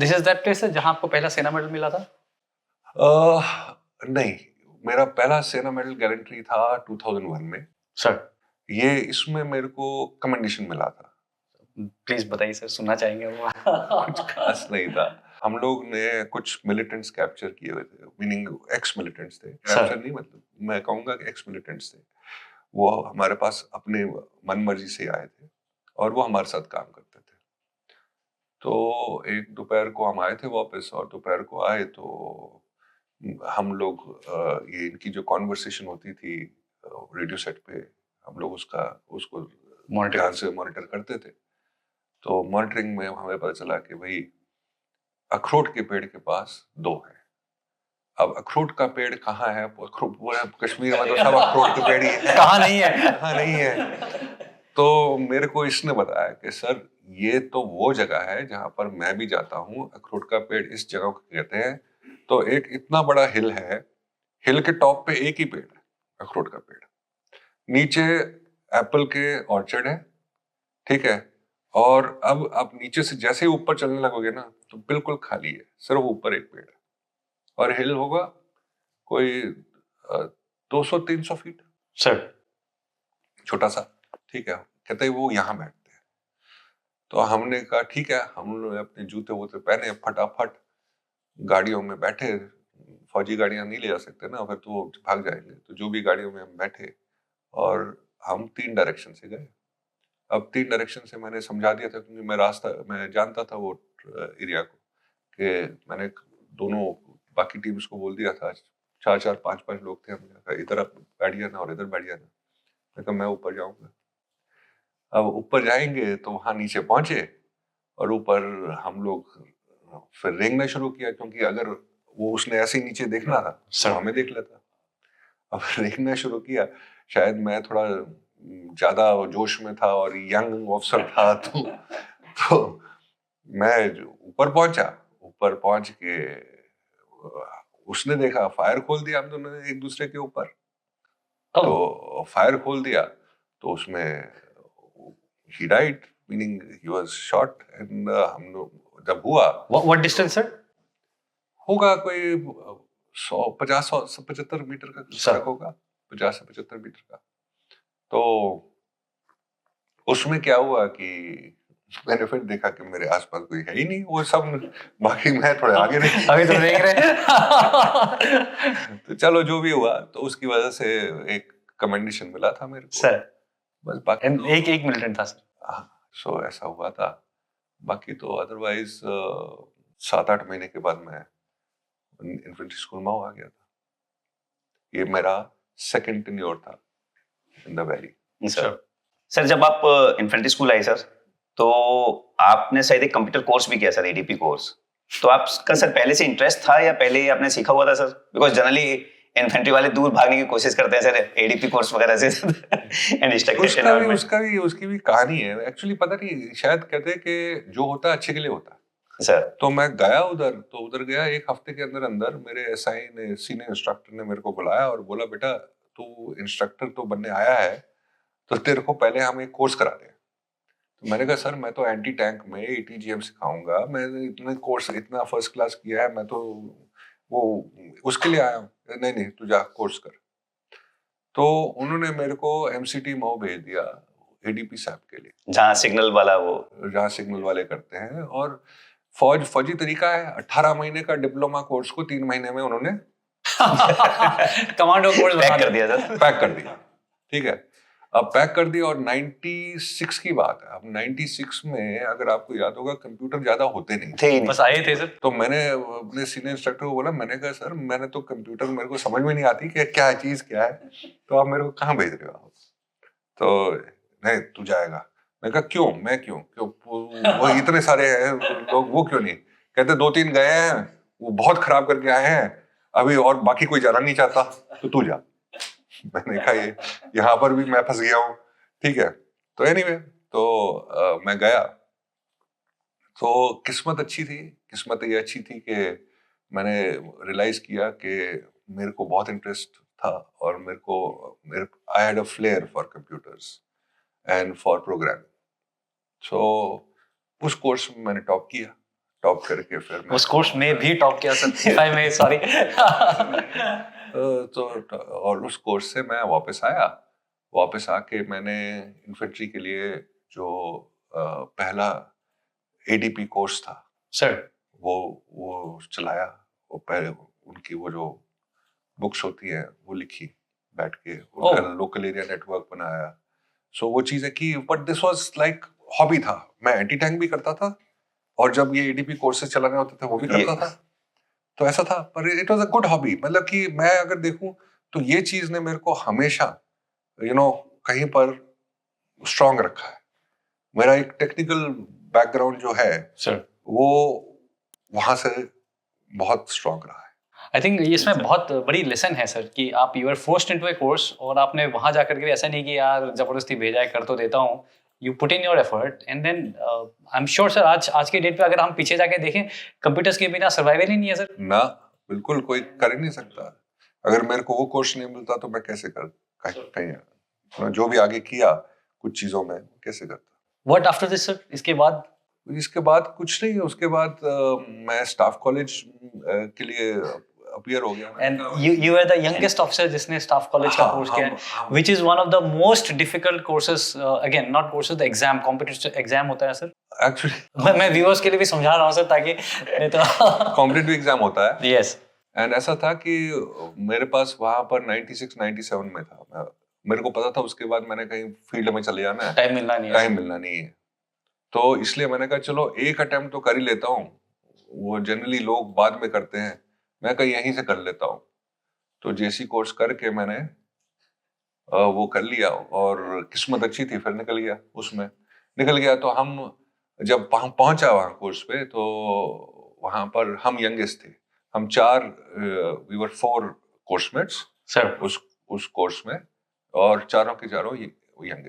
This is that place जहां आपको पहला सेना मेडल मिला था? नहीं, मेरा पहला सेना मेडल गैलेंट्री था 2001 में सर ये इसमें मेरे को कमेंडेशन मिला था। प्लीज बताइए सर, सुनना चाहेंगे वो। कुछ खास नहीं था। हम लोग ने कुछ मिलिटेंट्स कैप्चर किए हुए थे, मीनिंग एक्स मिलिटेंट्स थे, कैप्चर नहीं, मतलब मैं कहूंगा कि एक्स मिलिटेंट्स थे। वो हमारे पास अपने मन मर्जी से आए थे और वो हमारे साथ काम करते थे। तो एक दोपहर को हम आए थे वापस, और दोपहर को आए तो हम लोग ये इनकी जो कॉन्वर्सेशन होती थी रेडियो सेट पे, हम लोग उसको ध्यान से मॉनिटर करते थे। तो मॉनिटरिंग में हमें पता चला कि भाई अखरोट के पेड़ के पास 2 हैं। अब अखरोट का पेड़ कहाँ है? पूरा कश्मीर में तो सब अखरोट के पेड़ ही है। कहाँ नहीं है? कहाँ नहीं है? तो मेरे को इसने बताया कि सर ये तो वो जगह है जहां पर मैं भी जाता हूँ, अखरोट का पेड़ इस जगह को कहते हैं। तो एक इतना बड़ा हिल है, हिल के टॉप पे एक ही पेड़ है, अखरोट का पेड़। नीचे एप्पल के ऑर्चर्ड है, ठीक है। और अब आप नीचे से जैसे ही ऊपर चलने लगोगे ना तो बिल्कुल खाली है, सिर्फ ऊपर एक पेड़ है। और हिल होगा कोई 200-300 फीट सर, छोटा सा, ठीक है। कहते हैं वो यहाँ बैठते हैं। तो हमने कहा ठीक है, हम लोग अपने जूते वूते पहने, फटाफट गाड़ियों में बैठे। फौजी गाड़ियां नहीं ले जा सकते ना, फिर तो वो भाग जाएंगे। तो जो भी गाड़ियों में हम बैठे और हम 3 डायरेक्शन से गए। अब 3 डायरेक्शन से मैंने समझा दिया था, क्योंकि मैं जानता था वो एरिया को, कि मैंने दोनों बाकी टीम्स को बोल दिया था। 4-4, 5-5 लोग थे, हमने कहा इधर आप बैठ जाना और इधर बैठ जाना। मैं कहा मैं ऊपर जाऊंगा। अब ऊपर जाएंगे तो वहां नीचे पहुंचे और ऊपर हम लोग फिर रेंगना शुरू किया, क्योंकि अगर वो उसने ऐसे ही नीचे देखना था तो हमें देख लेता। अब रेंगना शुरू किया। शायद मैं थोड़ा ज्यादा जोश में था और यंग ऑफिसर था, तो मैं ऊपर पहुंचा। ऊपर पहुंच के उसने देखा, फायर खोल दिया हम दोनों ने एक दूसरे के ऊपर। तो फायर खोल दिया तो उसमें he died, meaning he was shot, and हम लोग जब हुआ, what distance sir? होगा कोई 150-175 मीटर का फर्क होगा, 50 से 75 मीटर का। तो उसमें क्या हुआ कि मैंने फिर देखा कि मेरे आसपास कोई है ही नहीं, वो सब बाकी मैं थोड़े आगे रही। अभी तो देख रहे हैं। तो चलो जो भी हुआ, तो उसकी वजह से एक कमेंडेशन मिला था मेरे को सर। बस। बाकी एक मिलिटेंट था सर। सो ऐसा हुआ था। बाकी तो अदरवाइज 7-8 महीने के बाद मैं इन्फेंट्री स्कूल में आ गया था। ये मेरा सेकंड टेन्योर था इन द वैली। सर जब आप इन्फेंट्री स्कूल आए सर, तो आपने शायद एक कंप्यूटर कोर्स भी किया सर, एडीपी कोर्स। तो आपका सर पहले से इंटरेस्ट था या पहले आपने सीखा हुआ था सर? बिकॉज जनरली इन्फेंट्री वाले दूर भागने की कोशिश करते हैं सर एडीपी कोर्स वगैरह से। एंड उसकी भी कहानी है एक्चुअली। पता नहीं, शायद कहते हैं कि जो होता है अच्छे के लिए होता है सर। तो मैं गया उधर गया। एक हफ्ते के अंदर अंदर मेरे एसआई ने, सीनियर इंस्ट्रक्टर ने मेरे को बुलाया और बोला बेटा तू इंस्ट्रक्टर तो बनने आया है, तो तेरे को पहले हम एक कोर्स कराते हैं। तो मैंने कहा सर मैं तो एंटी टैंक में एटीजीएम सिखाऊंगा, मैंने इतने कोर्स इतना फर्स्ट क्लास किया है, मैं तो वो उसके लिए आया हूँ। नहीं तू जा कोर्स कर। तो उन्होंने मेरे को एमसीटी मऊ भेज दिया एडीपी साहब के लिए, जहाँ सिग्नल वाले करते हैं। और फौजी तरीका है, 18 महीने का डिप्लोमा कोर्स को 3 महीने में उन्होंने कमांडो कोर्स पैक कर दिया। ठीक है, अब पैक कर दिया। और 96 की बात है। अब 96 में अगर आपको याद होगा कंप्यूटर ज्यादा होते नहीं थे, बस आए थे सर। तो मैंने अपने सीनियर इंस्ट्रक्टर को बोला, मैंने कहा सर मैंने तो कंप्यूटर, मेरे को समझ में नहीं आती कि क्या चीज क्या है, तो आप मेरे को कहाँ भेज रहे हो? तो नहीं तू जाएगा। मैं कहा क्यों? मैं क्यों वो इतने सारे हैं लोग, वो क्यों नहीं? कहते 2-3 गए हैं, वो बहुत खराब करके आए हैं अभी, और बाकी कोई जाना नहीं चाहता, तो तू जा। मैंने कहा ये यहाँ पर भी मैं फंस गया हूँ। ठीक है, तो एनीवे मैं गया। तो किस्मत ये अच्छी थी कि मैंने रियलाइज किया कि मेरे को बहुत इंटरेस्ट था और I had a flair for computers and for programming. So उस कोर्स में मैंने टॉप किया टॉप करके फिर मैं उस कोर्स में भी टॉप किया sir, if I may, sorry. तो और उस कोर्स से मैं वापस आया। वापस आके मैंने इन्फेंट्री के लिए जो पहला एडीपी कोर्स था सर, वो चलाया। वो पहले उनकी वो जो बुक्स होती हैं वो लिखी बैठ के, उनका लोकल एरिया नेटवर्क बनाया। सो वो चीजें की, but this was like hobby था। मैं एंटी टैंक भी करता था और जब ये एडीपी कोर्सेज चलाने होते थे वो भी करता था। तो ऐसा था, पर it was a good hobby. मतलब कि मैं अगर देखूं तो ये चीज ने मेरे को हमेशा कहीं पर स्ट्रांग रखा है। मेरा एक टेक्निकल बैकग्राउंड जो है सर, वो वहां से बहुत स्ट्रांग रहा है। आई थिंक इसमें बहुत बड़ी लेसन है सर कि आप you are forced into a course और आपने वहां जाकर के ऐसा नहीं कि यार जबरदस्ती भेजा है, कर तो देता हूँ। You put in your effort and then I am sure sir आज के डेट पे अगर हम पीछे जाके देखें, कंप्यूटर्स के बिना सर्वाइवल ही नहीं है सर। ना, बिल्कुल कोई कर ही नहीं सकता। अगर मेरे को वो कोर्स नहीं मिलता तो मैं कैसे कहीं जो भी आगे किया कुछ चीजों में कैसे करता। What after this sir? इसके बाद कुछ नहीं। उसके बाद मैं स्टाफ कॉलेज के लिए अपीयर हो गया। And you are the youngest officer जिसने स्टाफ कॉलेज का कोर्स किया है, which is one of the most difficult courses. Again not courses, the exam, competitive exam होता है सर। एक्चुअली मैं व्यूअर्स के लिए भी समझा रहा हूँ सर, ताकि नहीं तो कॉम्पिटिटिव एग्जाम होता है। यस। एंड ऐसा था कि मेरे पास वहां पर 96 97 में था। मेरे को पता था उसके बाद मैंने कहीं फील्ड में चले जाना है, टाइम मिलना नहीं है। तो इसलिए मैंने कहा चलो एक अटेम्प्ट तो कर ही लेता हूँ। वो जनरली लोग बाद में करते हैं, मैं कहीं यहीं से कर लेता हूँ। तो जेसी कोर्स करके मैंने वो कर लिया और किस्मत अच्छी थी, फिर निकल गया। तो हम जब पहुंचा वहां कोर्स पे तो वहां पर हम यंगेस्ट थे। हम 4 वी वर 4 कोर्समेट्स सर उस कोर्स में, और चारों के चारों यंगेस्ट।